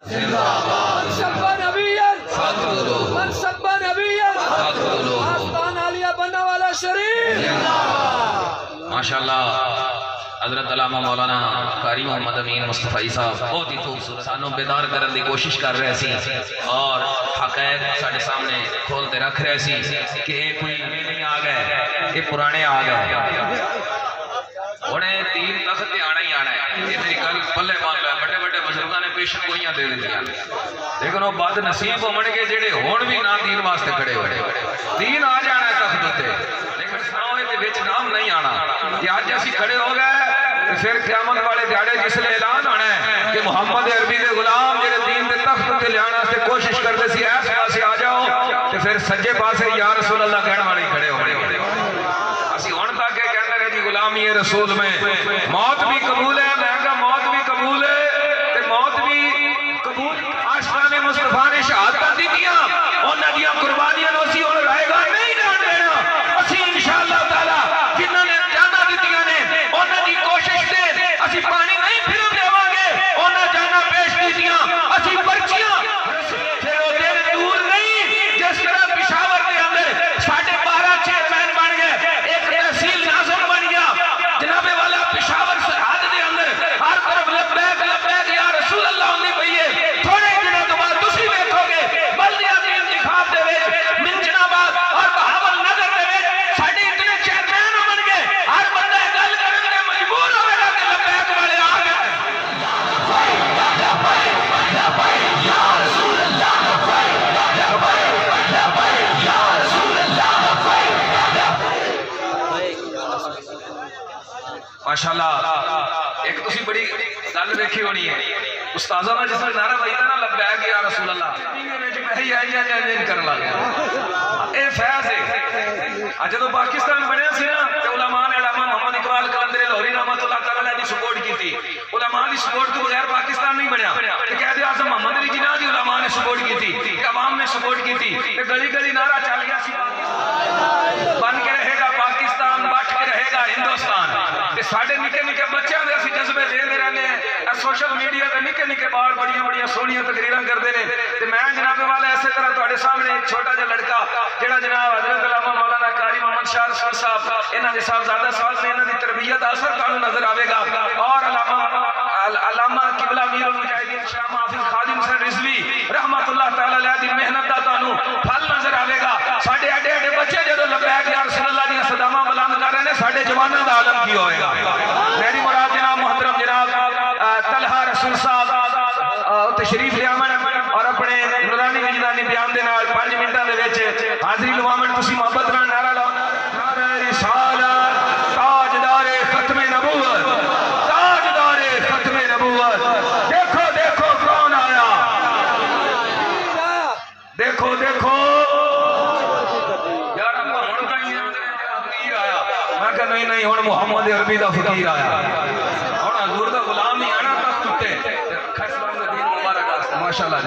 जिंदाबाद। सब्बा नबियन मन सब्बा नबियन आस्ताना आलिया बनने वाला शरीफ जिंदाबाद। माशाअल्लाह हजरत अल्लामा मौलाना कारी मोहम्मद अमीन मुस्तफाई साहब बहुत ही खूबसूरत सानू बेदार करने की कोशिश कर रहे सी और हकैक साढ़े सामने खोलते रख रहे सी कि ये कोई नहीं आ गए, ये पुराने आ गए, उन्हें तीन तख्त आना ही आना है। ये मेरी गल पल्ले मान लो, बड़े बड़े बुजुर्गों ने पेशन गोइयां दे दी, लेकिन वो बद नसीब होने के जेडे हुण भी ना दीन वास्ते खड़े होए। दीन आ जाना है तख्त उत्ते, लेकिन साओ दे विच नाम नहीं आना। कि अज असीं खड़े हो गए फिर क़यामत वाले दिहाड़े जिसले ऐलान होना है कि मुहम्मद अरबी के गुलाम जेडे दीन के तख्त उत्ते लियाने वास्ते कोशिश करते सी इस पासे आ जाओ, तो फिर सज्जे पासे या रसूल अल्लाह कहने वाले खड़े हो गए। असीं हुण तक ये कहंदे रहे जी गुलामी है रसूल में, मौत भी कबूल है, मैं कहा मौत भी कबूल है, ते मौत भी कबूल। आशिकाने मुस्तफा ने शहादत दीतियां, उन्हां दियां कुर्बानियां नूं असीं हुण रहेगा नहीं जान देना। असीं इंशाअल्लाह ताला जिन्हां ने जाना दीतियां ने उन्हां दी कोशिश ते असीं पानी नहीं फिरन देवांगे। उन्हां जाना पेश कीतियां, असीं पर्चियां फिर वो दिन दूर नहीं जिस तरह पिशावर के अंदर साढ़े 12 चेयरमैन बन गए, एक तहसील नाज़िम बन गया। जनाबे वाला पिशावर सरहद के अंदर हर तरफ लब्बैक लब्बैक या रसूल अल्लाह होंदी पई है। थोड़े दिनों तो बाद तुसी देखोगे बल्दिया के इंतखाब दे विच मिंजनाबाद और बहावल नगर दे विच साडे इतने चेयरमैन बन गए, हर बंदा गल करन ते मजबूर होवेगा कि लब्बैक वाले आ गए। माशाअल्लाह एक तुसी बड़ी गल देखी होनी है, उस्ताजा ने जिस नारा बजदा ना लब्बैक या रसूल अल्लाह करन लग गया। ये फैज है। अज जो पाकिस्तान बनया सी ना ते उलमा ने अल्लामा मोहम्मद इकबाल कलंदरी लाहौरी रहमतुल्लाह तआला दी सपोर्ट की। उलमा दी सपोर्ट के बगैर पाकिस्तान नहीं बनया। कायदे आज़म मोहम्मद अली जिन्ना दी उलमा ने सपोर्ट की, अवाम ने सपोर्ट की, गली गली नारा चल गया सी बन के रहेगा पाकिस्तान, बच के रहेगा हिंदुस्तान। साढ़े निके निके बच्चों के असं जज्बे देते रहने, सोशल मीडिया के निके निके बाल बड़िया बड़िया सोहनिया तकरीर करते हैं। तो मैं जनाबे वाला इस तरह थोड़े सामने एक छोटा जिहा लड़का जिहड़ा जनाब हजरत अल्लामा मौलाना कारी मोहम्मद शाह रसूल साहब इन्हां दे साहबजादा साहब ने इन्हां दी तरबियत दा असर तुहानूं नजर आवेगा। और अल्लामा किबला अमीरुल मुजाहिदीन शाह महफूज खादिम सर रिजवी रहमतुल्लाह तआला अलैह दी मेहनत दा तुहानूं फल नजर आवेगा। साडे एडे एडे बच्चे जदों लब्बैक या रसूल अल्लाह दी सदामां बुलंद कर रहे हैं, साडे जवानां दा आलम की होएगा। मेरी मुराद जनाब मोहतरम जनाब तलहा रसूल साहब तशरीफ लियावन और अपने नूरानी विजदानी बयान दे नाल 5 मिनटां दे विच हाज़री लवावन। तुसीं मोहब्बत नाल नारा लाओ, नारे रिसालत ताजदारे खत्मे नबूवत, ताजदारे खत्मे नबूवत। देखो देखो कौन आया, देखो देखो यार अब्बा हुण ताईं फकीर आया। मैं कहा नहीं नहीं हुण मुहम्मद अरबी दा फकीर आया, हुण हजूर दा गुलाम ही आना तख्त उत्ते। माशाअल्लाह।